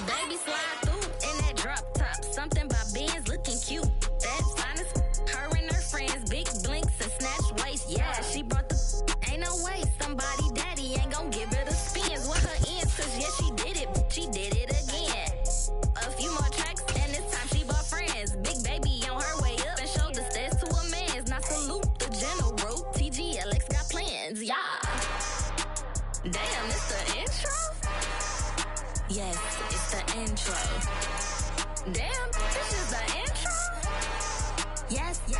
baby slide through in that drop top. Something by Benz looking cute. That's honest. Her and her friends, big blinks and snatch waist. Yeah, she brought the ain't no way. Somebody daddy ain't gon' give her the spins. What her ends, cause yeah, she did it again. A few more tracks and this time she bought friends. Big baby on her way up and showed the stats to a man's. Now salute the general. TGLX got plans, yeah. Damn, it's the intro? Yes, it's the intro. Damn, this is the intro? Yes, it's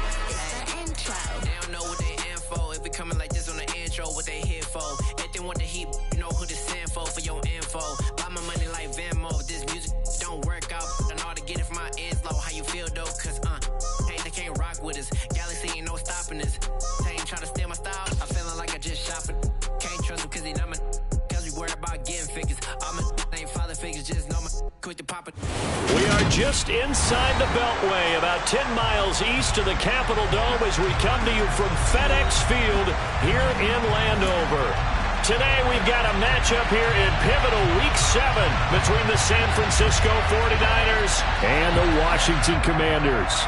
the intro. They don't know what they in for. If we coming like this on the intro, what they here for? If they want the heat, you know who to send for your info. Buy my money like Venmo. If this music don't work out, I know how to get it from my ends low. How you feel though? Cause hey, they can't rock with us. Galaxy ain't no stopping us. They ain't trying to steal my style. I'm feeling like I just shot for. Can't trust him cause he not my. Cause we worried about getting figures. All my ain't father figures, just know my quick to pop it. We are just inside the Beltway, about 10 miles east of the Capitol Dome as we come to you from FedEx Field here in Landover. Today we've got a matchup here in pivotal Week 7 between the San Francisco 49ers and the Washington Commanders.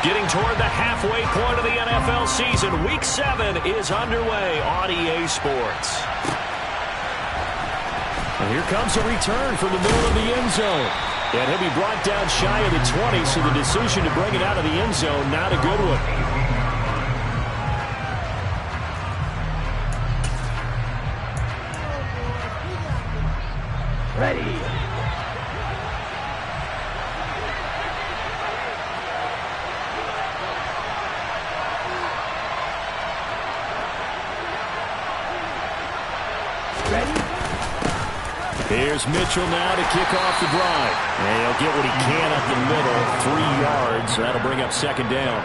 Getting toward the halfway point of the NFL season, Week 7 is underway on EA Sports. And here comes a return from the middle of the end zone. And he'll be brought down shy of the 20, so the decision to bring it out of the end zone, not a good one. Ready. Here's Mitchell now to kick off the drive. And he'll get what he can up the middle, 3 yards. That'll bring up second down.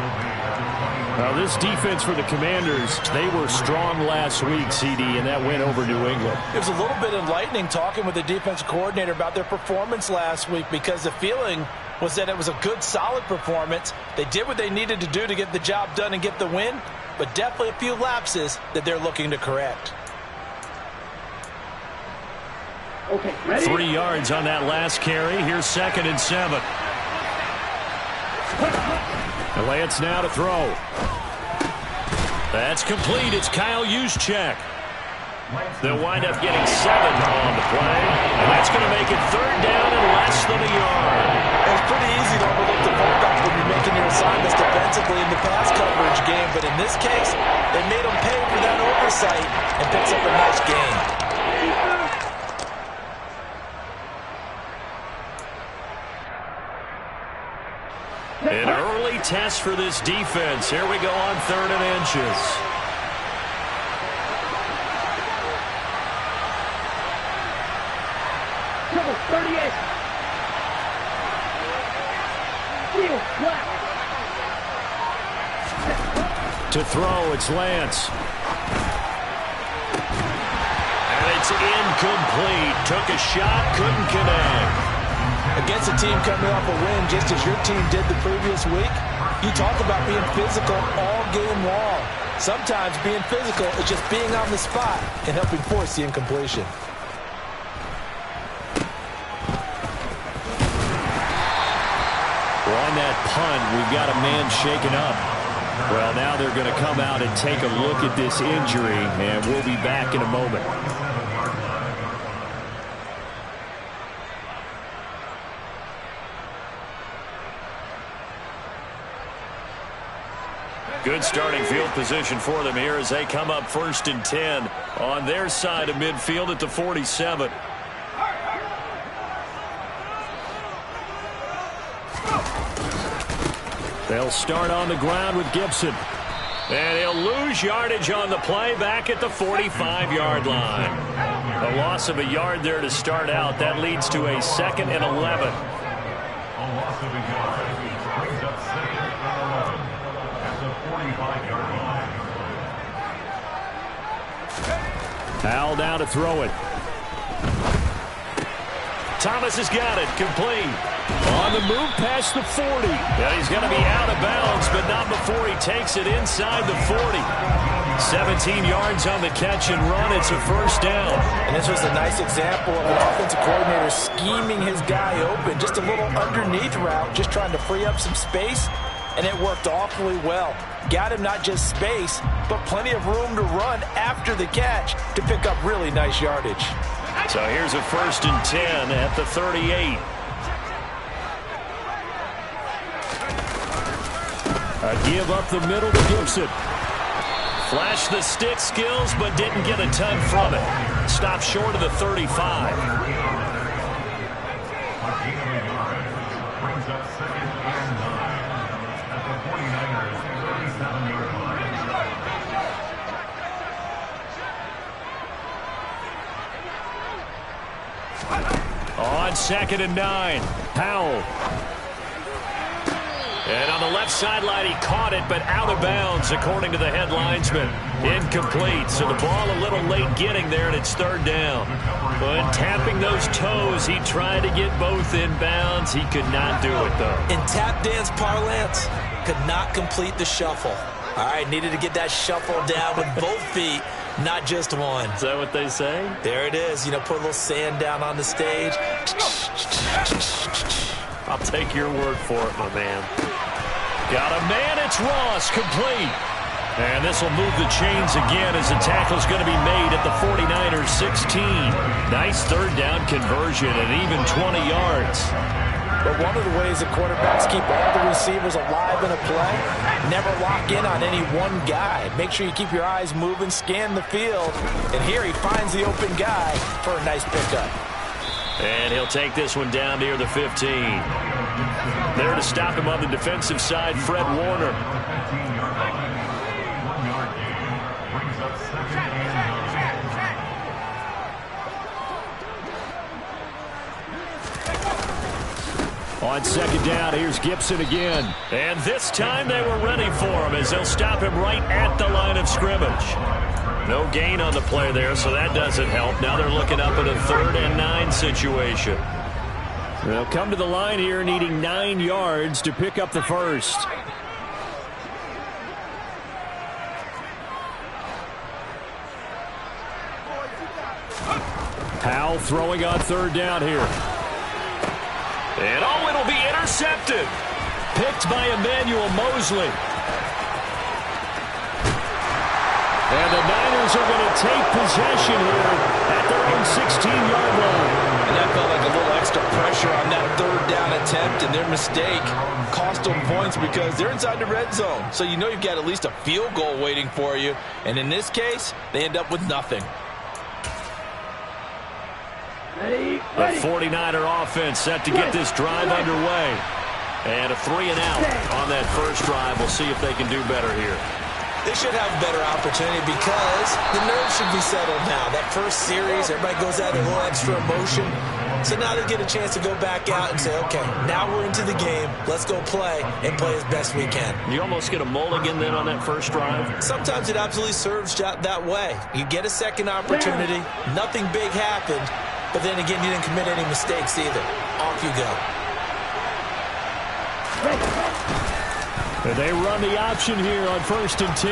Now this defense for the Commanders, they were strong last week, CD, and that went over New England. It was a little bit enlightening talking with the defensive coordinator about their performance last week because the feeling was that it was a good, solid performance. They did what they needed to do to get the job done and get the win, but definitely a few lapses that they're looking to correct. Okay, ready? 3 yards on that last carry. Here's 2nd and 7. Lance now to throw. That's complete. It's Kyle Juszczyk. They'll wind up getting 7 on the play, and that's going to make it 3rd down and less than a yard. It's pretty easy to overlook the fullback when you're making your assignments defensively in the pass coverage game, but in this case, they made him pay for that oversight and picks up a nice gain. An early test for this defense. Here we go on 3rd and inches. Double 38. Heel flat. To throw, it's Lance. And it's incomplete. Took a shot, couldn't connect. Against a team coming off a win just as your team did the previous week, you talk about being physical all game long. Sometimes being physical is just being on the spot and helping force the incompletion. On that punt, we've got a man shaken up. Well, now they're going to come out and take a look at this injury, and we'll be back in a moment. Good starting field position for them here as they come up 1st and 10 on their side of midfield at the 47. They'll start on the ground with Gibson. And he'll lose yardage on the play back at the 45-yard line. A loss of a yard there to start out. That leads to a 2nd and 11. A loss of a yard brings up 2nd and 11 at the 45-yard line. Powell down to throw it. Thomas has got it, complete. On the move past the 40. And he's going to be out of bounds, but not before he takes it inside the 40. 17 yards on the catch and run. It's a first down. And this was a nice example of an offensive coordinator scheming his guy open. Just a little underneath route, just trying to free up some space, and it worked awfully well. Got him not just space, but plenty of room to run after the catch to pick up really nice yardage. So here's a 1st and 10 at the 38. A give up the middle to Gibson. Flashed the stick skills, but didn't get a ton from it. Stopped short of the 35. Brings up 2nd and 9 at the 49ers 37-yard line. On 2nd and 9, Powell. And on the left sideline, he caught it, but out of bounds, according to the head linesman. Incomplete, so the ball a little late getting there, and it's 3rd down. But tapping those toes, he tried to get both in bounds. He could not do it, though. In tap dance parlance, could not complete the shuffle. All right, needed to get that shuffle down with both feet, not just one. Is that what they say? There it is. You know, put a little sand down on the stage. I'll take your word for it, my man. Got a man, it's Ross, complete. And this will move the chains again as the tackle's going to be made at the 49ers 16. Nice 3rd down conversion and even 20 yards. But one of the ways that quarterbacks keep all the receivers alive in a play, never lock in on any one guy. Make sure you keep your eyes moving, scan the field. And here he finds the open guy for a nice pickup. And he'll take this one down near the 15. There to stop him on the defensive side, Fred Warner. On 2nd down, here's Gibson again. And this time they were ready for him as they'll stop him right at the line of scrimmage. No gain on the play there, so that doesn't help. Now they're looking up at a 3rd and 9 situation. They'll come to the line here needing 9 yards to pick up the first. Powell throwing on 3rd down here. And oh, it'll be intercepted. Picked by Emmanuel Mosley. And the Niners are going to take possession here at their own 16-yard line. And that felt like a little extra pressure on that 3rd down attempt, and their mistake cost them points because they're inside the red zone. So you know you've got at least a field goal waiting for you. And in this case, they end up with nothing. The 49er offense set to get this drive underway. And a 3 and out on that first drive. We'll see if they can do better here. They should have a better opportunity because the nerves should be settled now. That first series, everybody goes out with a little extra emotion. So now they get a chance to go back out and say, okay, now we're into the game. Let's go play and play as best we can. You almost get a mulligan then on that first drive? Sometimes it absolutely serves that way. You get a second opportunity. Nothing big happened. But then again, you didn't commit any mistakes either. Off you go. And they run the option here on 1st and 10.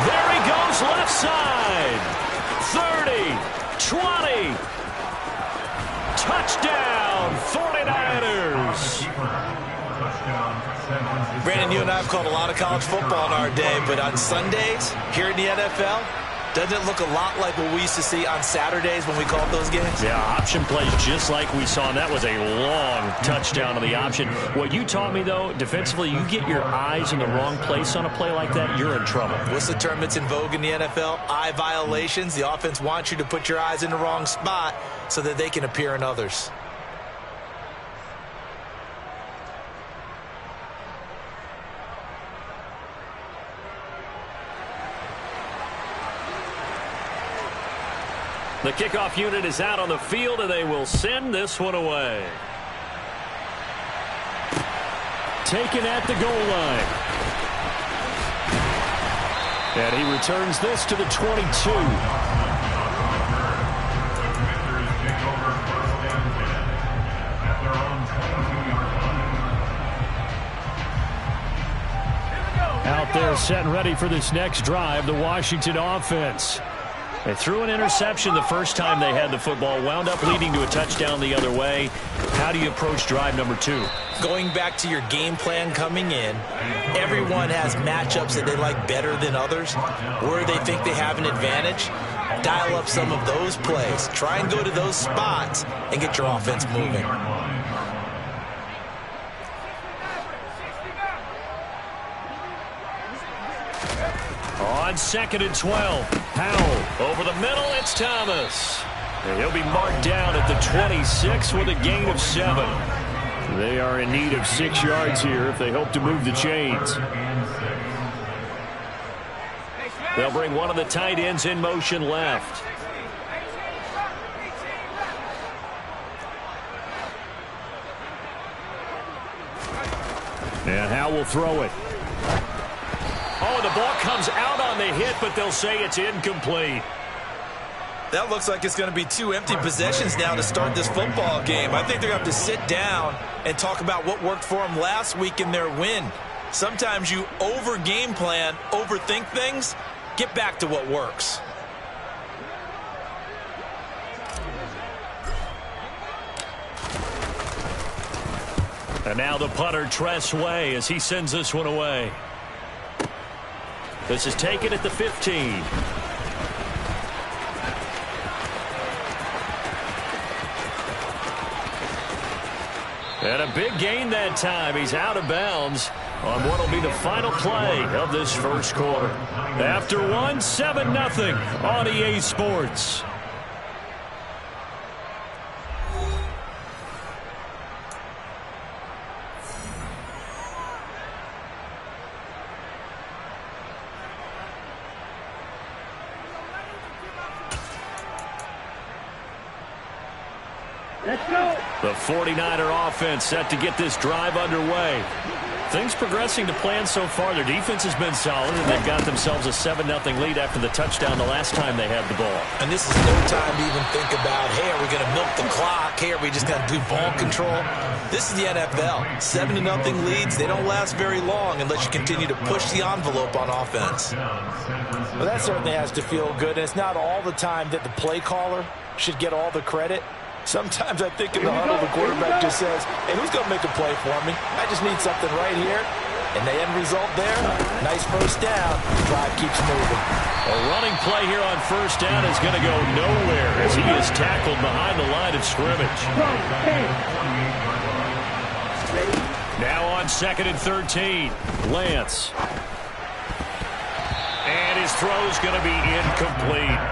There he goes, left side. 30, 20. Touchdown, 49ers. Brandon, you and I have called a lot of college football in our day, but on Sundays, here in the NFL, doesn't it look a lot like what we used to see on Saturdays when we called those games? Yeah, option plays just like we saw, and that was a long touchdown on the option. What you taught me, though, defensively, you get your eyes in the wrong place on a play like that, you're in trouble. What's the term that's in vogue in the NFL? Eye violations. The offense wants you to put your eyes in the wrong spot so that they can appear in others. The kickoff unit is out on the field, and they will send this one away. Taken at the goal line. And he returns this to the 22. there set and ready for this next drive, the Washington offense. They threw an interception the first time they had the football, wound up leading to a touchdown the other way. How do you approach drive number 2? Going back to your game plan coming in, everyone has matchups that they like better than others, where they think they have an advantage. Dial up some of those plays. Try and go to those spots and get your offense moving. On 2nd and 12, Powell over the middle, it's Thomas. And he'll be marked down at the 26 with a gain of 7. They are in need of 6 yards here if they hope to move the chains. They'll bring one of the tight ends in motion left. And Howe will throw it. Oh, the ball comes out on the hit, but they'll say it's incomplete. That looks like it's going to be 2 empty possessions now to start this football game. I think they're going to have to sit down and talk about what worked for them last week in their win. Sometimes you over-game plan, overthink things. Get back to what works. And now the punter, Tress Way, as he sends this one away. This is taken at the 15. And a big gain that time. He's out of bounds on what will be the final play of this first quarter. After one, 7-0 on EA Sports. Let's go. The 49er offense set to get this drive underway. Things progressing to plan so far. Their defense has been solid, and they've got themselves a 7-0 lead after the touchdown the last time they had the ball. And this is no time to even think about, hey, are we going to milk the clock? Hey, are we just going to do ball control? This is the NFL. 7-0 leads, they don't last very long unless you continue to push the envelope on offense. Well, that certainly has to feel good. And it's not all the time that the play caller should get all the credit. Sometimes I think in the huddle, the quarterback just says, hey, who's going to make a play for me? I just need something right here. And the end result there, nice first down. The drive keeps moving. A running play here on first down is going to go nowhere as he is tackled behind the line of scrimmage. Now on 2nd and 13, Lance. And his throw's going to be incomplete.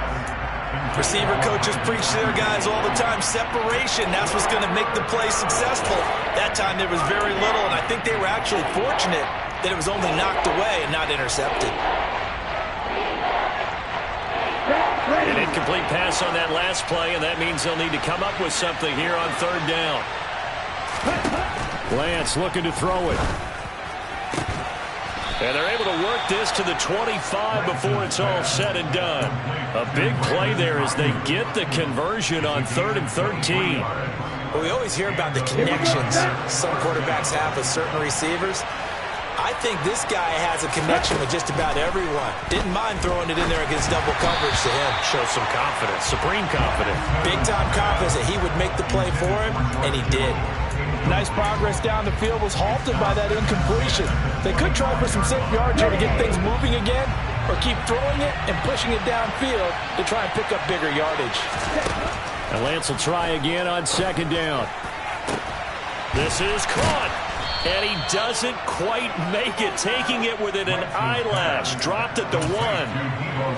Receiver coaches preach to their guys all the time. Separation, that's what's going to make the play successful. That time there was very little, and I think they were actually fortunate that it was only knocked away and not intercepted. An incomplete pass on that last play, and that means they'll need to come up with something here on 3rd down. Lance looking to throw it. And they're able to work this to the 25 before it's all said and done. A big play there as they get the conversion on 3rd and 13. Well, we always hear about the connections some quarterbacks have with certain receivers. I think this guy has a connection with just about everyone. Didn't mind throwing it in there against double coverage to him. Shows some confidence, supreme confidence. Big-time confidence that he would make the play for him, and he did. Nice progress down the field was halted by that incompletion. They could try for some safe yards here to get things moving again, or keep throwing it and pushing it downfield to try and pick up bigger yardage. And Lance will try again on 2nd down. This is caught. And he doesn't quite make it, taking it within an eyelash. Dropped at the 1.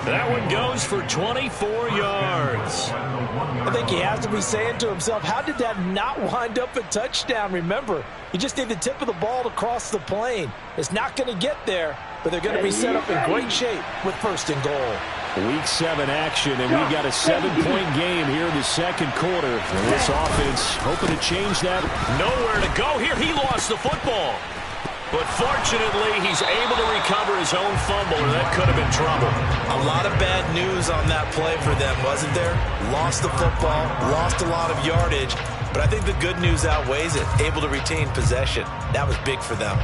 That one goes for 24 yards. I think he has to be saying to himself, how did that not wind up a touchdown? Remember, you just need the tip of the ball to cross the plane. It's not going to get there, but they're going to be set up in great shape with 1st and goal. Week 7 action, and we've got a 7-point game here in the 2nd quarter. And this offense hoping to change that. Nowhere to go here. He lost the football. But fortunately, he's able to recover his own fumble, or that could have been trouble. A lot of bad news on that play for them, wasn't there? Lost the football, lost a lot of yardage, but I think the good news outweighs it. Able to retain possession. That was big for them.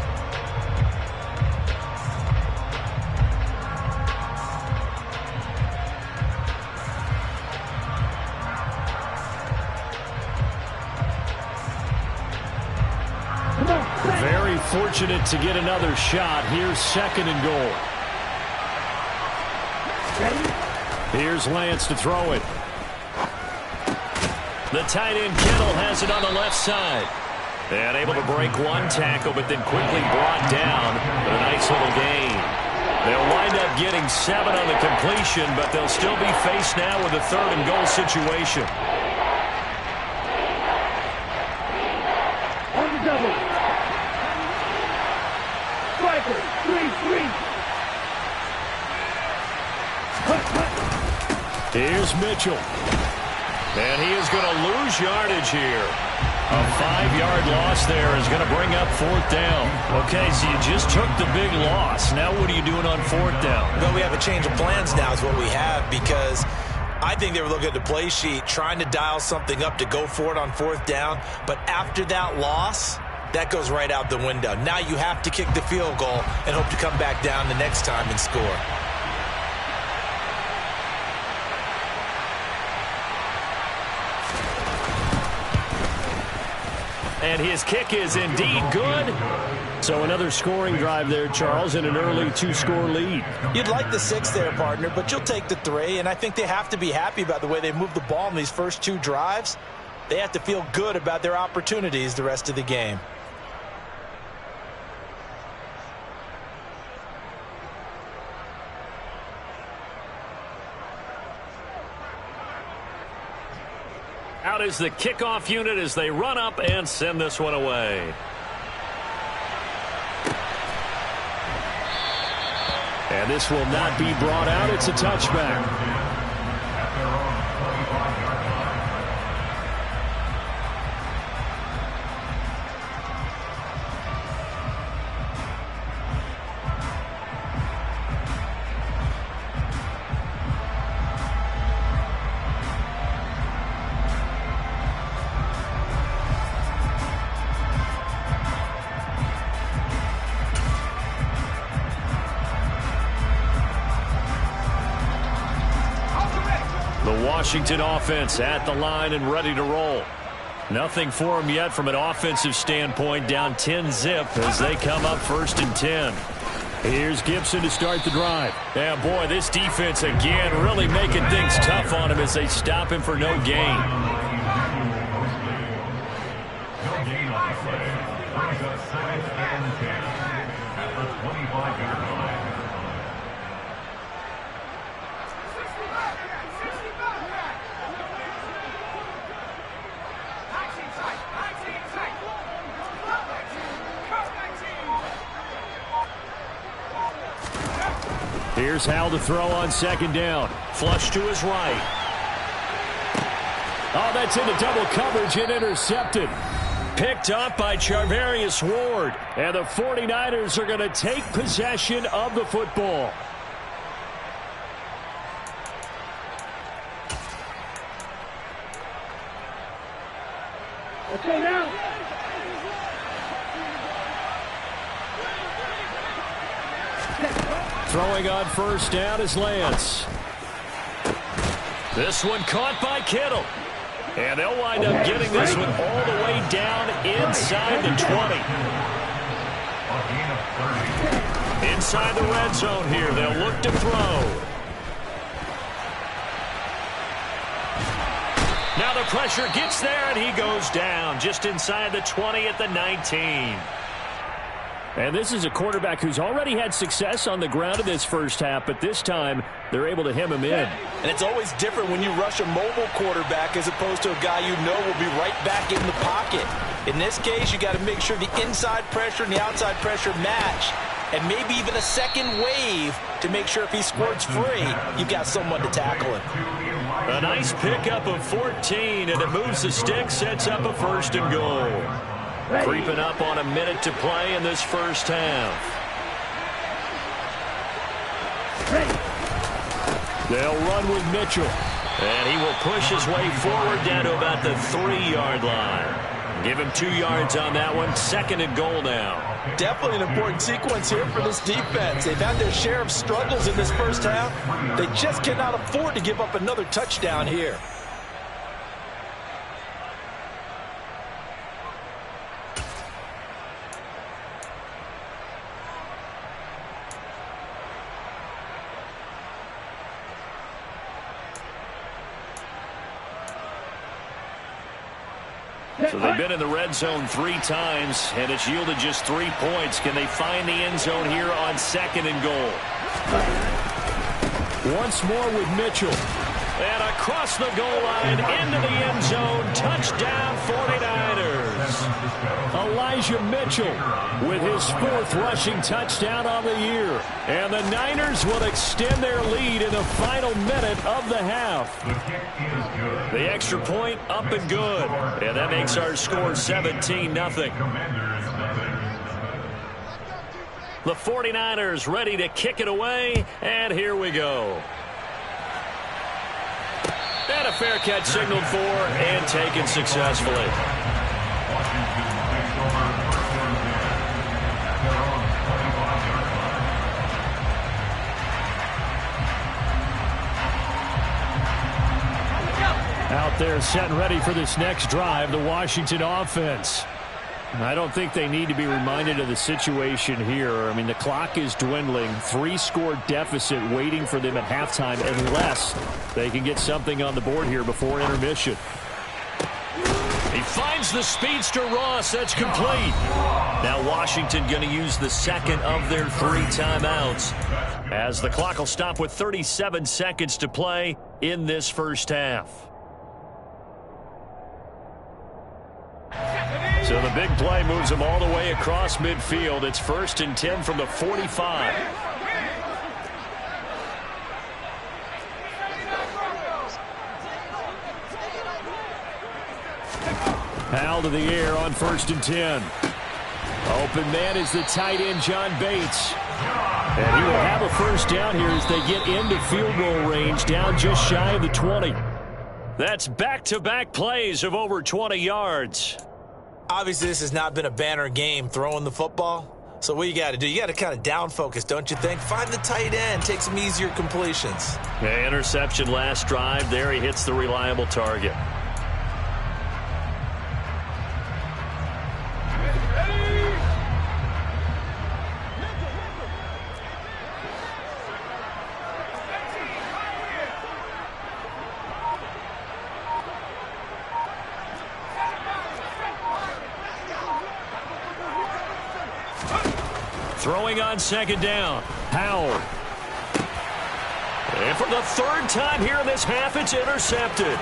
Very fortunate to get another shot. Here's 2nd and goal. Here's Lance to throw it. The tight end Kittle has it on the left side. And able to break one tackle, but then quickly brought down. But a nice little gain. They'll wind up getting 7 on the completion, but they'll still be faced now with a 3rd and goal situation. On the double. Striker, 3-3. Here's Mitchell. And he is going to lose yardage here. A 5-yard loss there is going to bring up 4th down. Okay, so you just took the big loss. Now what are you doing on 4th down? Well, we have a change of plans now is what we have, because I think they were looking at the play sheet, trying to dial something up to go for it on 4th down. But after that loss, that goes right out the window. Now you have to kick the field goal and hope to come back down the next time and score. And his kick is indeed good. So another scoring drive there, Charles, and an early 2-score lead. You'd like the 6 there, partner, but you'll take the 3. And I think they have to be happy about the way they moved the ball in these first 2 drives. They have to feel good about their opportunities the rest of the game. Out is the kickoff unit as they run up and send this one away. And this will not be brought out. It's a touchback. Washington offense at the line and ready to roll. Nothing for them yet from an offensive standpoint, down 10-zip as they come up 1st and 10. Here's Gibson to start the drive. Yeah, boy, this defense again really making things tough on him as they stop him for no gain. No gain on the play. Brings up 2nd and 10 at the 25-yard line. Here's Hal to throw on 2nd down. Flush to his right. Oh, that's into double coverage and intercepted. Picked up by Charvarius Ward. And the 49ers are going to take possession of the football. Okay, now. Throwing on 1st down is Lance. This one caught by Kittle. And they'll wind up getting this one all the way down inside the 20. Inside the red zone here, they'll look to throw. Now the pressure gets there, and he goes down just inside the 20 at the 19. And this is a quarterback who's already had success on the ground in this first half, but this time they're able to hem him in. And it's always different when you rush a mobile quarterback as opposed to a guy you know will be right back in the pocket. In this case, you got to make sure the inside pressure and the outside pressure match, and maybe even a second wave to make sure if he squirts free, you've got someone to tackle him. A nice pickup of 14, and it moves the stick, sets up a 1st and goal. Creeping up on a minute to play in this first half. They'll run with Mitchell. And he will push his way forward down to about the 3-yard line. Give him 2 yards on that one. 2nd and goal now. Definitely an important sequence here for this defense. They've had their share of struggles in this first half. They just cannot afford to give up another touchdown here. So they've been in the red zone 3 times, and it's yielded just 3 points. Can they find the end zone here on 2nd and goal? Once more with Mitchell. And across the goal line, into the end zone, touchdown 49ers. Elijah Mitchell with his 4th rushing touchdown on the year. And the Niners will extend their lead in the final minute of the half. The extra point up and good. And that makes our score 17-0. The 49ers ready to kick it away, and here we go. And a fair catch signaled for and taken successfully. Out there set and ready for this next drive, the Washington offense. I don't think they need to be reminded of the situation here. I mean, the clock is dwindling. 3-score deficit waiting for them at halftime unless they can get something on the board here before intermission. He finds the speedster Ross. That's complete. Now Washington going to use the 2nd of their 3 timeouts as the clock will stop with 37 seconds to play in this first half. So the big play moves them all the way across midfield. It's 1st and 10 from the 45. Powell to the air on 1st and 10. Open man is the tight end, John Bates. And he will have a first down here as they get into field goal range, down just shy of the 20. That's back-to-back plays of over 20 yards. Obviously, this has not been a banner game throwing the football. So what you got to do, you got to kind of down focus, don't you think? Find the tight end, take some easier completions. Yeah, interception last drive. There he hits the reliable target. Throwing on 2nd down. Powell. And for the 3rd time here in this half, it's intercepted.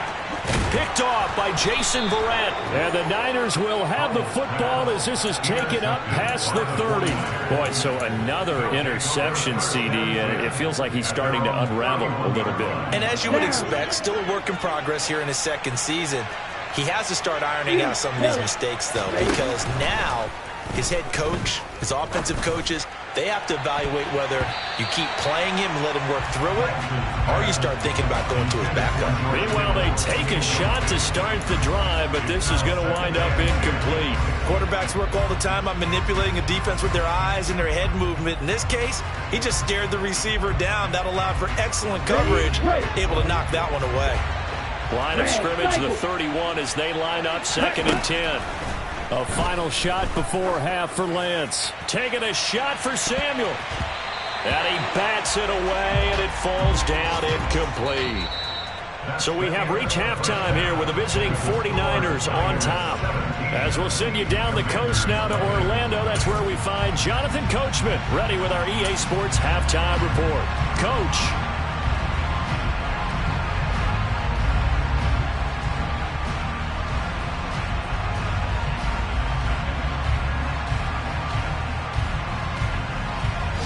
Picked off by Jason Verrett. And the Niners will have the football as this is taken up past the 30. Boy, so another interception, CD, and it feels like he's starting to unravel a little bit. And as you would expect, still a work in progress here in his 2nd season. He has to start ironing out some of these mistakes, though, because now his head coach, his offensive coaches, they have to evaluate whether you keep playing him and let him work through it, or you start thinking about going to his backup. Meanwhile, they take a shot to start the drive, but this is going to wind up incomplete. Quarterbacks work all the time on manipulating a defense with their eyes and their head movement. In this case, he just stared the receiver down. That allowed for excellent coverage, able to knock that one away. Line of scrimmage, the 31 as they line up 2nd and 10. A final shot before half for Lance. Taking a shot for Samuel. And he bats it away, and it falls down incomplete. So we have reached halftime here with the visiting 49ers on top. As we'll send you down the coast now to Orlando, that's where we find Jonathan Coachman, ready with our EA Sports Halftime Report. Coach.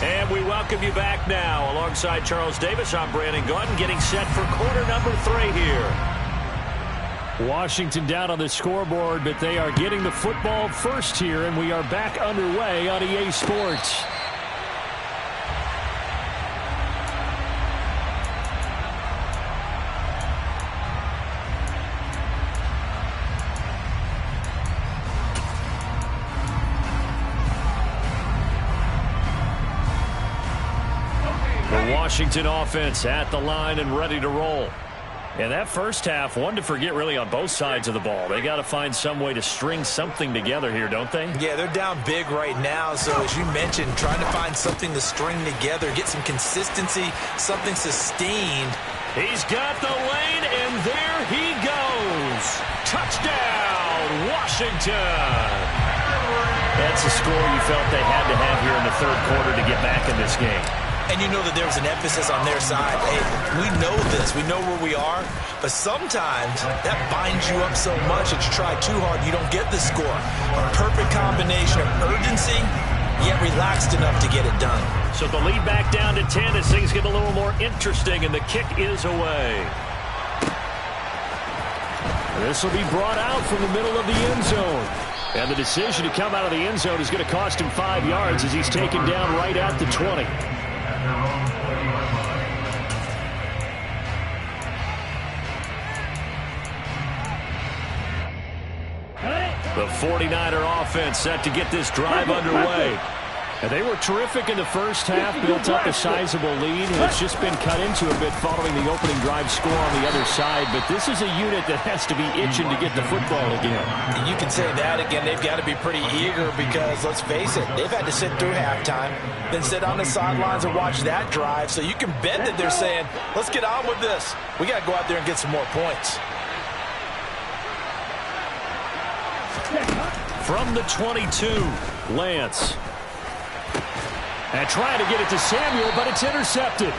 And we welcome you back now. Alongside Charles Davis, I'm Brandon Gaudin, getting set for quarter number 3 here. Washington down on the scoreboard, but they are getting the football first here, and we are back underway on EA Sports. Washington offense at the line and ready to roll. And that first half, one to forget really on both sides of the ball. They got to find some way to string something together here, don't they? Yeah, they're down big right now. So as you mentioned, trying to find something to string together, get some consistency, something sustained. He's got the lane, and there he goes. Touchdown, Washington. Washington. That's a score you felt they had to have here in the third quarter to get back in this game. And you know that there was an emphasis on their side. Hey, we know this. We know where we are. But sometimes that binds you up so much that you try too hard, you don't get the score. A perfect combination of urgency, yet relaxed enough to get it done. So the lead back down to 10 as things get a little more interesting, and the kick is away. This will be brought out from the middle of the end zone. And the decision to come out of the end zone is going to cost him 5 yards as he's taken down right at the 20. The 49er offense set to get this drive underway. And they were terrific in the first half, built up a sizable lead, and it's just been cut into a bit following the opening drive score on the other side. But this is a unit that has to be itching to get the football again. And you can say that again. They've got to be pretty eager because, let's face it, they've had to sit through halftime, then sit on the sidelines and watch that drive. So you can bet that they're saying, let's get on with this. We got to go out there and get some more points. From the 22, Lance. And trying to get it to Samuel, but it's intercepted.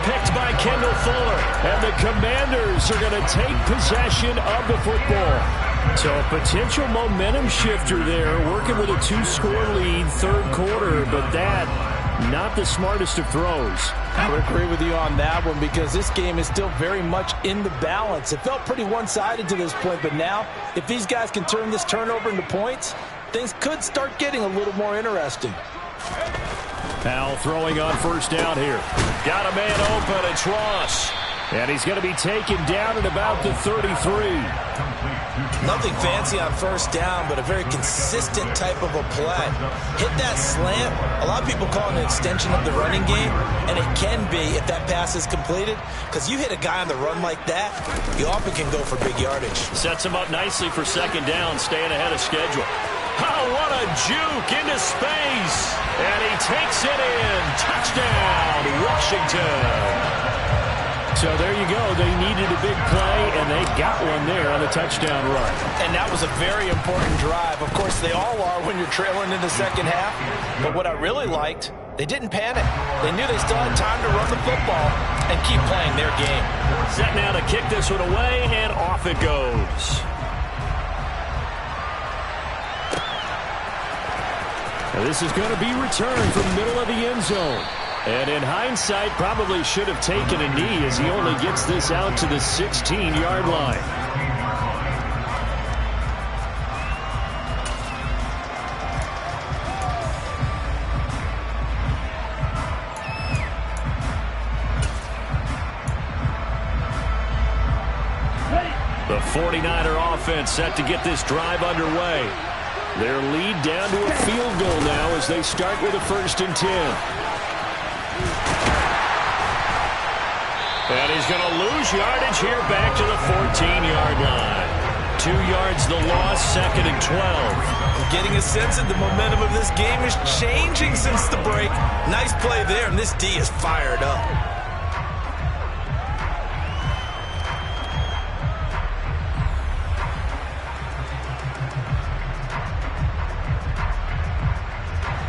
Picked by Kendall Fuller. And the Commanders are going to take possession of the football. So a potential momentum shifter there, working with a 2-score lead, third quarter, but that, not the smartest of throws. I would agree with you on that one because this game is still very much in the balance. It felt pretty one-sided to this point, but now, if these guys can turn this turnover into points, things could start getting a little more interesting. Powell throwing on first down here. Got a man open. It's Ross. And he's going to be taken down at about the 33. Nothing fancy on first down, but a very consistent type of a play. Hit that slant. A lot of people call it an extension of the running game, and it can be if that pass is completed, because you hit a guy on the run like that, you often can go for big yardage. Sets him up nicely for second down, staying ahead of schedule. Oh, what a juke into space. And he takes it in. Touchdown, Washington. So there you go. They needed a big play, and they got one there on the touchdown run. And that was a very important drive. Of course, they all are when you're trailing in the second half. But what I really liked, they didn't panic. They knew they still had time to run the football and keep playing their game. Set now to kick this one away, and off it goes. Now this is going to be returned from the middle of the end zone. And in hindsight, probably should have taken a knee as he only gets this out to the 16-yard line. The 49er offense set to get this drive underway. Their lead down to a field goal now as they start with a 1st and 10. And he's going to lose yardage here back to the 14-yard line. 2 yards the loss, 2nd and 12. I'm getting a sense that the momentum of this game is changing since the break. Nice play there, and this D is fired up.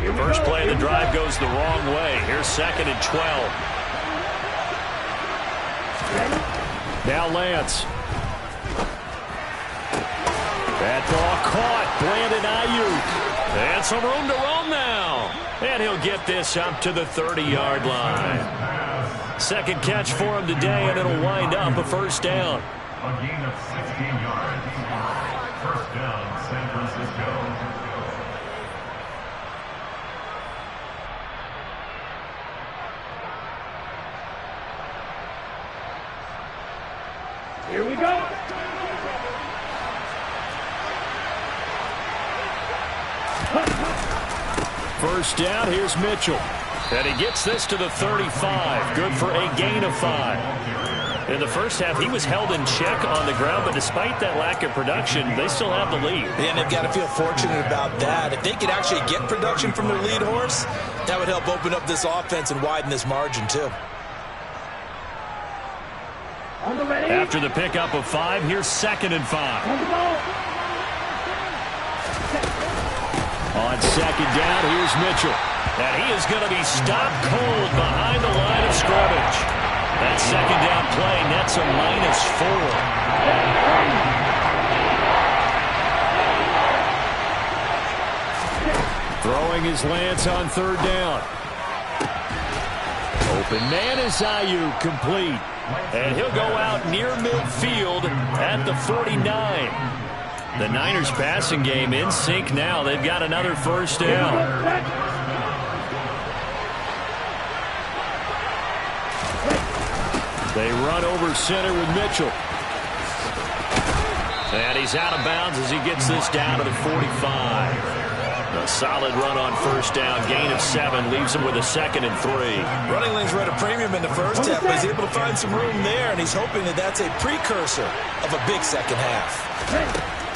Your first play of the drive goes the wrong way. Here's 2nd and 12. Now Lance. That ball caught. Brandon Ayuk. And some room to roam now. And he'll get this up to the 30-yard line. Second catch for him today, and it'll wind up a 1st down. A gain of 16 yards. 1st down, San Francisco. Here we go. First down, here's Mitchell. And he gets this to the 35. Good for a gain of 5. In the first half, he was held in check on the ground, but despite that lack of production, they still have the lead. And they've got to feel fortunate about that. If they could actually get production from their lead horse, that would help open up this offense and widen this margin, too. After the pickup of 5, here's 2nd and 5. On second down, here's Mitchell. And he is going to be stopped cold behind the line of scrimmage. That second down play nets a -4. Throwing his Lance on third down. Open man is Ayuk, complete. And he'll go out near midfield at the 49. The Niners passing game in sync now. They've got another first down. They run over center with Mitchell. And he's out of bounds as he gets this down to the 45. A solid run on first down, gain of 7, leaves him with a 2nd and 3. Running lanes were at a premium in the first half, but he's able to find some room there, and he's hoping that that's a precursor of a big second half.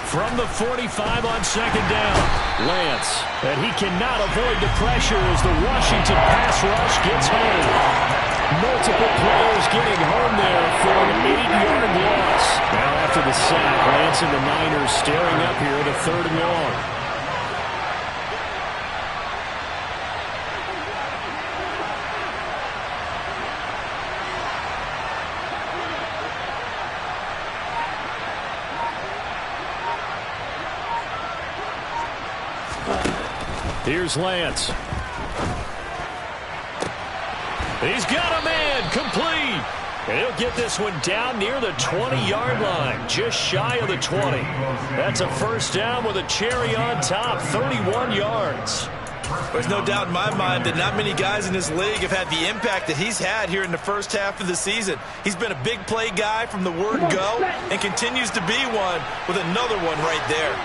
From the 45 on second down, Lance, and he cannot avoid the pressure as the Washington pass rush gets home. Multiple players getting home there for an 8-yard loss. Now after the sack, Lance and the Niners staring up here at a 3rd and long. Here's Lance. He's got a man, complete. And he'll get this one down near the 20-yard line, just shy of the 20. That's a first down with a cherry on top, 31 yards. There's no doubt in my mind that not many guys in this league have had the impact that he's had here in the first half of the season. He's been a big play guy from the word go and continues to be one with another one right there.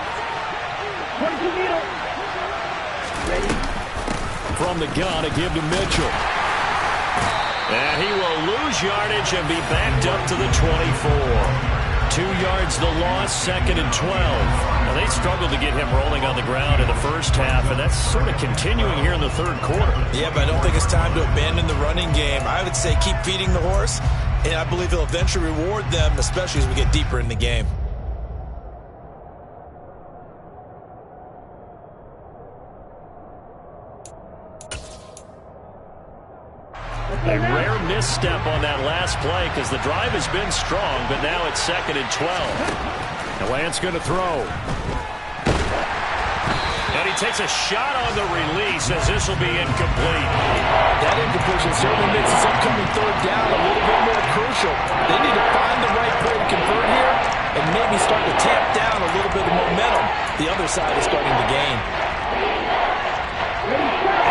From the gun, a give to Mitchell. And he will lose yardage and be backed up to the 24. 2 yards the loss, 2nd and 12. Now, they struggled to get him rolling on the ground in the first half, and that's sort of continuing here in the third quarter. Yeah, but I don't think it's time to abandon the running game. I would say keep feeding the horse, and I believe he'll eventually reward them, especially as we get deeper in the game. A rare misstep on that last play because the drive has been strong, but now it's 2nd and 12. And Lance going to throw. And he takes a shot on the release as this will be incomplete. That incompletion certainly makes this upcoming third down a little bit more crucial. They need to find the right play to convert here and maybe start to tamp down a little bit of momentum. The other side is starting to gain.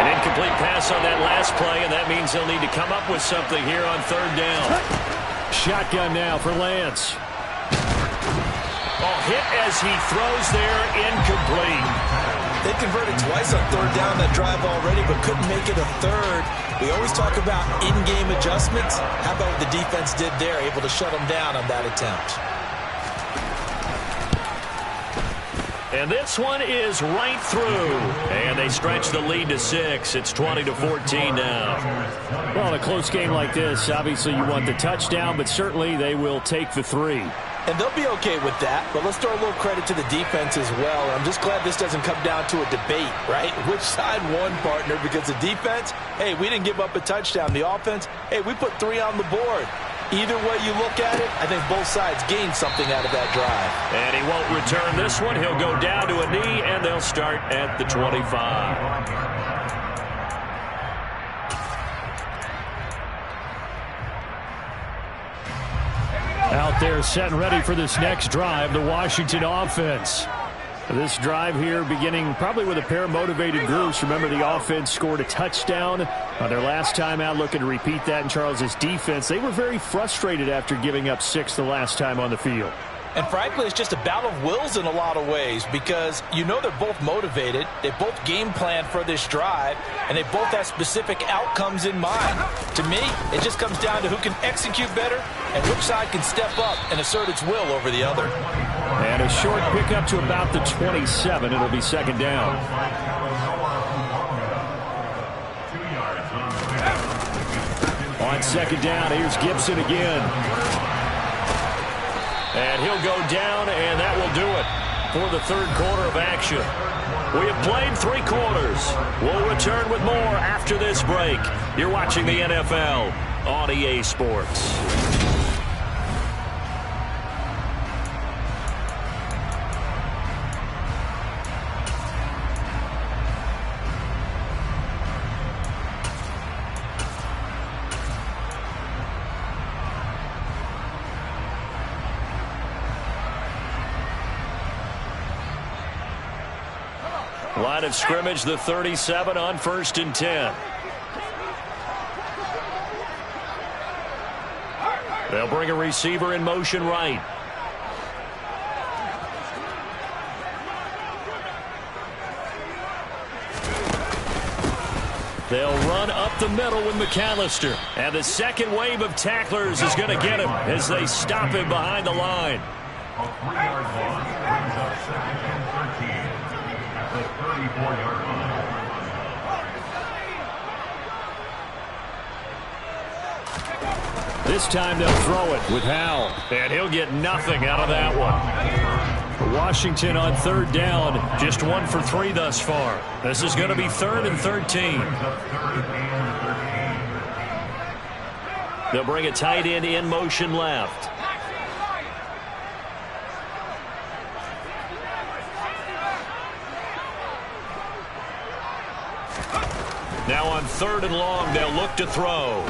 An incomplete pass on that last play, and that means they'll need to come up with something here on third down. Shotgun now for Lance. Oh, hit as he throws there, incomplete. They converted twice on third down that drive already, but couldn't make it a third. We always talk about in-game adjustments. How about what the defense did there, able to shut them down on that attempt? And this one is right through. And they stretch the lead to 6. It's 20-14 now. Well, in a close game like this, obviously you want the touchdown, but certainly they will take the 3. And they'll be okay with that, but let's throw a little credit to the defense as well. And I'm just glad this doesn't come down to a debate, right? Which side won, partner? Because the defense, hey, we didn't give up a touchdown. The offense, hey, we put 3 on the board. Either way you look at it, I think both sides gained something out of that drive. And he won't return this one. He'll go down to a knee, and they'll start at the 25. Out there set and ready for this next drive, the Washington offense. This drive here beginning probably with a pair of motivated groups. Remember, the offense scored a touchdown on their last time out, looking to repeat that in Charles's defense. They were very frustrated after giving up 6 the last time on the field. And frankly, it's just a battle of wills in a lot of ways because you know they're both motivated, they both game plan for this drive, and they both have specific outcomes in mind. To me, it just comes down to who can execute better and which side can step up and assert its will over the other. And a short pickup to about the 27. It'll be second down. On second down, here's Gibson again. And he'll go down, and that will do it for the third quarter of action. We have played 3 quarters. We'll return with more after this break. You're watching the NFL on EA Sports. Line of scrimmage, the 37 on 1st and 10. They'll bring a receiver in motion right. They'll run up the middle with McAllister. And the second wave of tacklers is going to get him as they stop him behind the line. A 3-yard loss brings up 2nd and 13 at the 34-yard line. This time they'll throw it with Howell. And he'll get nothing out of that one. Washington on 3rd down, just 1 for 3 thus far. This is going to be 3rd and 13. They'll bring a tight end in motion left. Now on 3rd and long, they'll look to throw.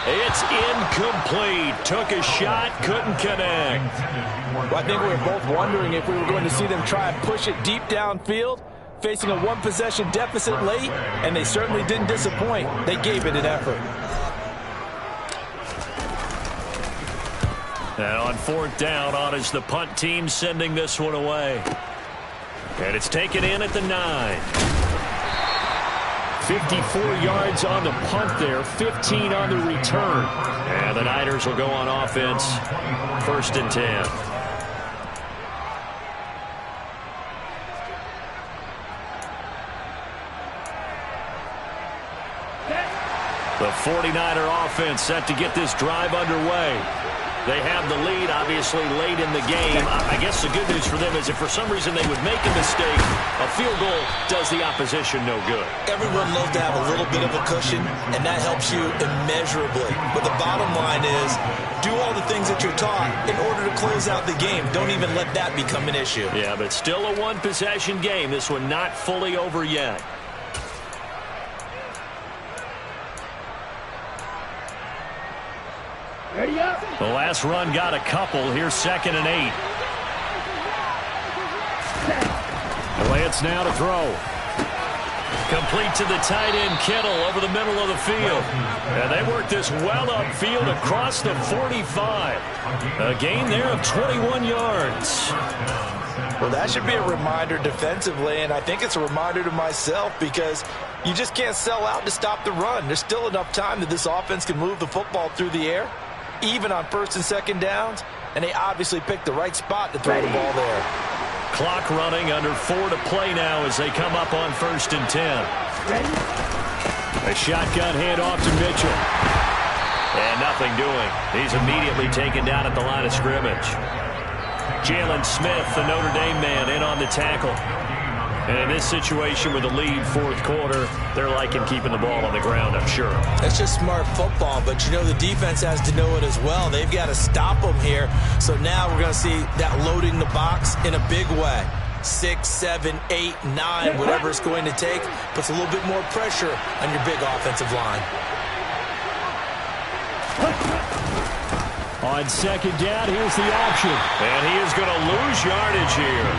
It's incomplete. Took a shot, couldn't connect. Well, I think we were both wondering if we were going to see them try and push it deep downfield, facing a 1-possession deficit late, and they certainly didn't disappoint. They gave it an effort. And on 4th down, on is the punt team sending this one away. And it's taken in at the 9. 54 yards on the punt there, 15 on the return. And the Niners will go on offense, 1st and 10. The 49er offense set to get this drive underway. They have the lead, obviously, late in the game. I guess the good news for them is if for some reason they would make a mistake, a field goal does the opposition no good. Everyone loves to have a little bit of a cushion, and that helps you immeasurably. But the bottom line is, do all the things that you're taught in order to close out the game. Don't even let that become an issue. Yeah, but still a 1-possession game. This one not fully over yet. The last run got a couple. Here's 2nd and 8. Lance now to throw. Complete to the tight end, Kittle, over the middle of the field. And they work this well upfield across the 45. A gain there of 21 yards. Well, that should be a reminder defensively, and I think it's a reminder to myself because you just can't sell out to stop the run. There's still enough time that this offense can move the football through the air, even on 1st and 2nd downs, and they obviously picked the right spot to throw the ball there. Clock running, under 4 to play now as they come up on 1st and 10. A shotgun handoff to Mitchell. And nothing doing. He's immediately taken down at the line of scrimmage. Jalen Smith, the Notre Dame man, in on the tackle. And in this situation with the lead 4th quarter, they're liking keeping the ball on the ground, I'm sure. That's just smart football, but you know the defense has to know it as well. They've got to stop them here. So now we're going to see that loading the box in a big way. 6, 7, 8, 9, whatever it's going to take, puts a little bit more pressure on your big offensive line. On 2nd down, here's the option. And he is going to lose yardage here.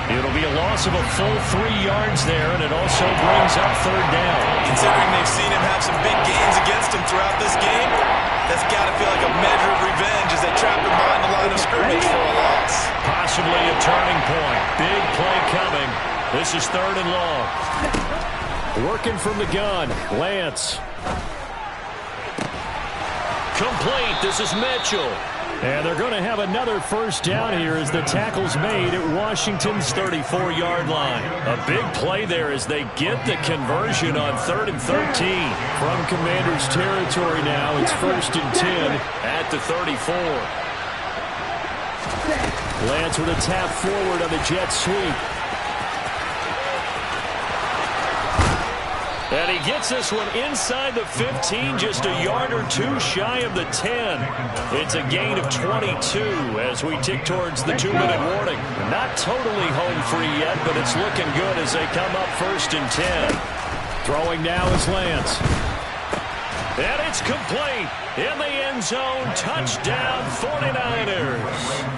It'll be a loss of a full 3 yards there, and it also brings up 3rd down. Considering they've seen him have some big gains against him throughout this game, that's got to feel like a measure of revenge as they trap him behind the line of scrimmage for a loss. Possibly a turning point. Big play coming. This is 3rd and long. Working from the gun, Lance. Complete. This is Mitchell. And they're going to have another 1st down here as the tackle's made at Washington's 34-yard line. A big play there as they get the conversion on 3rd and 13. From Commander's territory now, it's 1st and 10 at the 34. Lance with a tap forward on the jet sweep. And he gets this one inside the 15, just a yard or two shy of the 10. It's a gain of 22 as we tick towards the 2-minute warning. Not totally home free yet, but it's looking good as they come up 1st and 10. Throwing now is Lance. And it's complete in the end zone. Touchdown 49ers.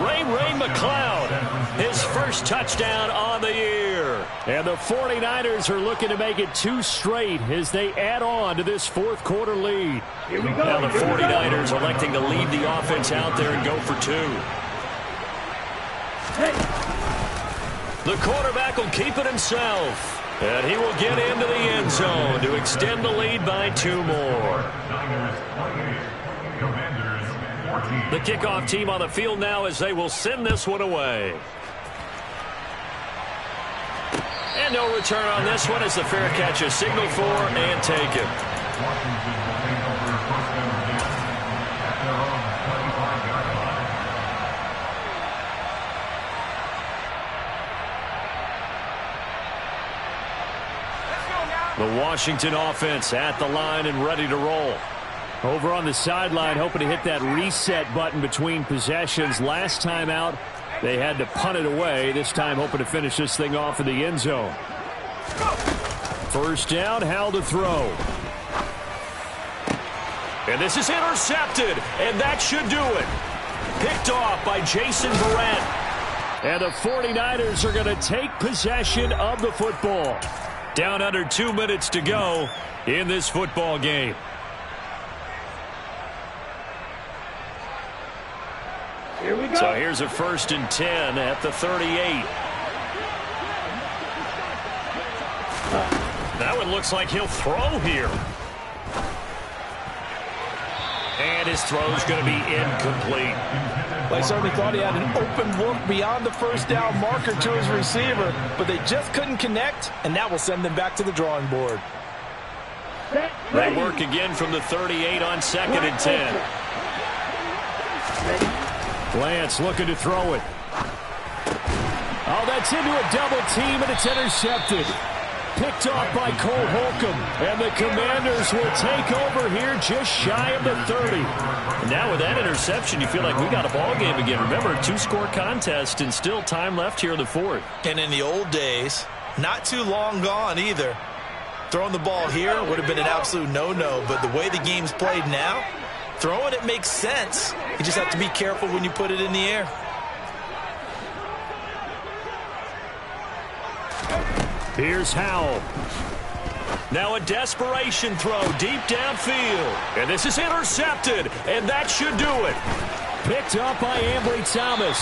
Ray McLeod, his first touchdown on the year. And the 49ers are looking to make it 2 straight as they add on to this 4th quarter lead. Here we go. Now the 49ers electing to lead the offense out there and go for 2. Hey. The quarterback will keep it himself. And he will get into the end zone to extend the lead by 2 more. The kickoff team on the field now as they will send this one away. And no return on this one as the fair catch is signaled for and taken. The Washington offense at the line and ready to roll. Over on the sideline, hoping to hit that reset button between possessions. Last time out, they had to punt it away. This time, hoping to finish this thing off in the end zone. First down, Howell to throw. And this is intercepted, and that should do it. Picked off by Jason Verrett. And the 49ers are going to take possession of the football. Down under 2 minutes to go in this football game. Here we go. So here's a 1st and 10 at the 38. That one looks like he'll throw here. And his throw's going to be incomplete. They certainly thought he had an open look beyond the first down marker to his receiver, but they just couldn't connect, and that will send them back to the drawing board. They work again from the 38 on 2nd and 10. Lance looking to throw it. Oh, that's into a double team, and it's intercepted. Picked off by Cole Holcomb, and the Commanders will take over here just shy of the 30. And now with that interception, you feel like we got a ball game again. Remember, 2-score contest and still time left here in the 4th. And in the old days, not too long gone either. Throwing the ball here would have been an absolute no-no, but the way the game's played now, throwing it makes sense. You just have to be careful when you put it in the air. Here's Howell. Now a desperation throw deep downfield. And this is intercepted, and that should do it. Picked up by Ambry Thomas.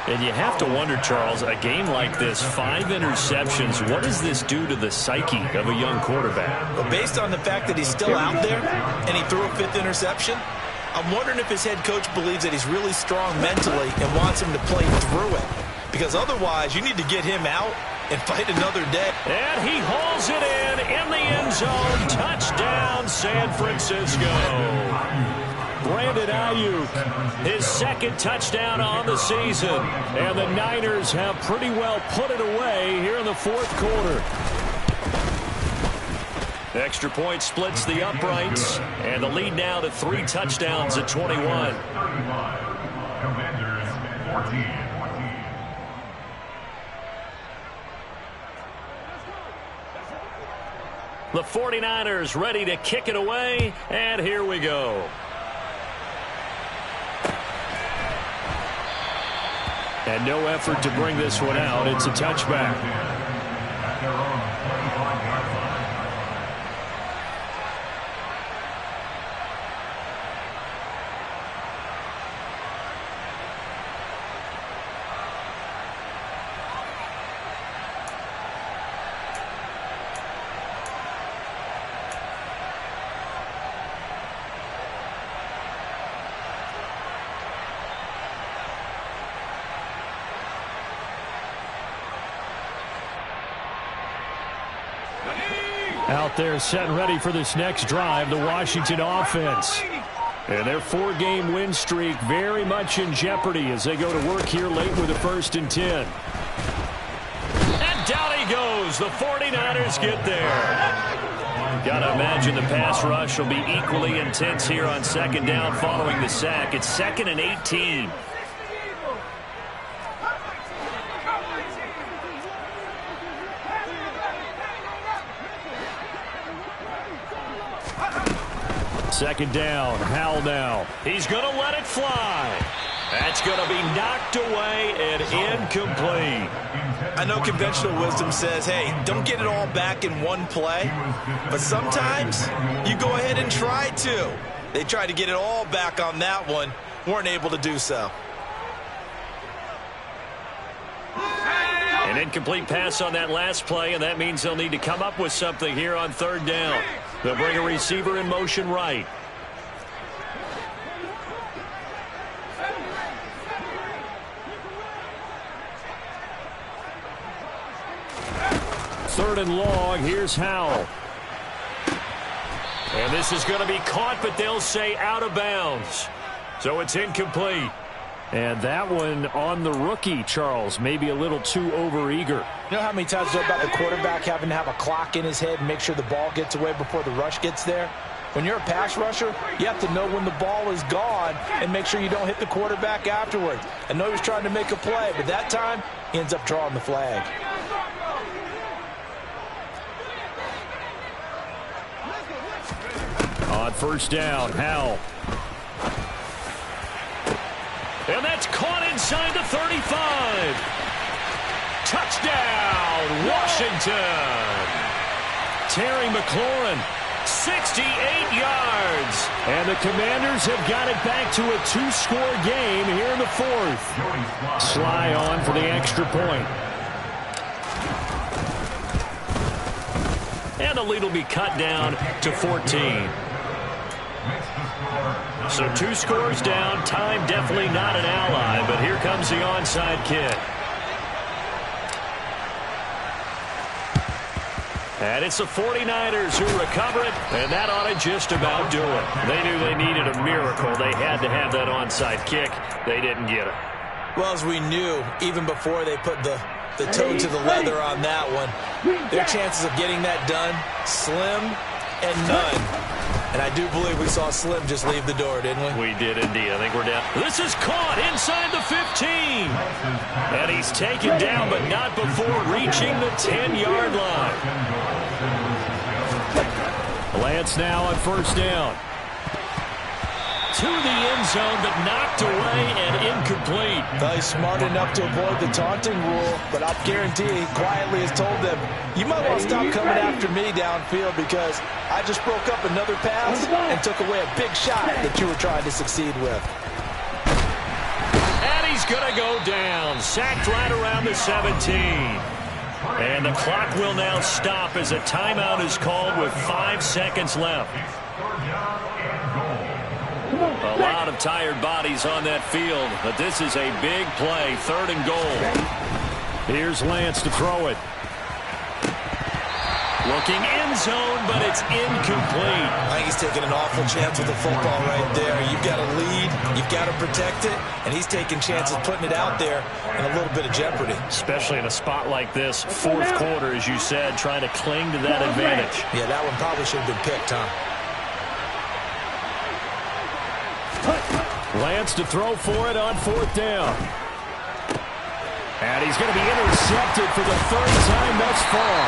And you have to wonder, Charles, a game like this, 5 interceptions, what does this do to the psyche of a young quarterback? Well, based on the fact that he's still out there and he threw a 5th interception, I'm wondering if his head coach believes that he's really strong mentally and wants him to play through it. Because otherwise, you need to get him out and fight another day. And he hauls it in the end zone. Touchdown, San Francisco. Brandon Ayuk, his 2nd touchdown on the season. And the Niners have pretty well put it away here in the 4th quarter. Extra point splits the uprights. And the lead now to 3 touchdowns at 21. Commanders 14. The 49ers ready to kick it away, and here we go. And no effort to bring this one out. It's a touchback. At their own 25-yard line. Out there set and ready for this next drive, the Washington offense. And their 4-game win streak very much in jeopardy as they go to work here late with a 1st and 10. And down he goes. The 49ers get there. Got to imagine the pass rush will be equally intense here on 2nd down following the sack. It's 2nd and 18. Second down, Howell now. He's going to let it fly. That's going to be knocked away and incomplete. I know conventional wisdom says, hey, don't get it all back in one play. But sometimes you go ahead and try to. They tried to get it all back on that one. Weren't able to do so. An incomplete pass on that last play, and that means they'll need to come up with something here on 3rd down. They'll bring a receiver in motion right. Third and long, here's Howell. And this is going to be caught, but they'll say out of bounds. So it's incomplete. And that one on the rookie, Charles, maybe a little too overeager. You know how many times it's about the quarterback having to have a clock in his head and make sure the ball gets away before the rush gets there? When you're a pass rusher, you have to know when the ball is gone and make sure you don't hit the quarterback afterwards. I know he was trying to make a play, but that time he ends up drawing the flag. On 1st down, Howell. And that's caught inside the 35. Touchdown, Washington. Terry McLaurin, 68 yards. And the Commanders have got it back to a 2-score game here in the 4th. Sly on for the extra point. And the lead will be cut down to 14. So 2 scores down. Time definitely not an ally, but here comes the onside kick. And it's the 49ers who recover it, and that ought to just about do it. They knew they needed a miracle. They had to have that onside kick. They didn't get it. Well, as we knew, even before they put the toe to the leather on that one, their chances of getting that done, slim and none. And I do believe we saw Slim just leave the door, didn't we? We did indeed. I think we're down. This is caught inside the 15. And he's taken down, but not before reaching the 10-yard line. Lance now on 1st down. To the end zone, but knocked away and incomplete. Well, he's smart enough to avoid the taunting rule, but I'll guarantee he quietly has told them, you might want to stop coming after me downfield because I just broke up another pass and took away a big shot that you were trying to succeed with. And he's going to go down. Sacked right around the 17. And the clock will now stop as a timeout is called with 5 seconds left. A lot of tired bodies on that field, but this is a big play. 3rd and goal. Here's Lance to throw it. Looking end zone, but it's incomplete. I think he's taking an awful chance with the football right there. You've got to lead, you've got to protect it, and he's taking chances putting it out there in a little bit of jeopardy. Especially in a spot like this, 4th quarter, as you said, trying to cling to that advantage. Yeah, that one probably should have been picked, huh? Lance to throw for it on 4th down. And he's going to be intercepted for the 3rd time thus far.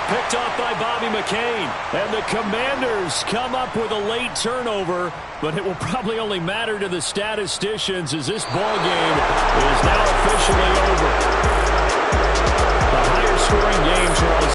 Picked off by Bobby McCain. And the Commanders come up with a late turnover, but it will probably only matter to the statisticians as this ball game is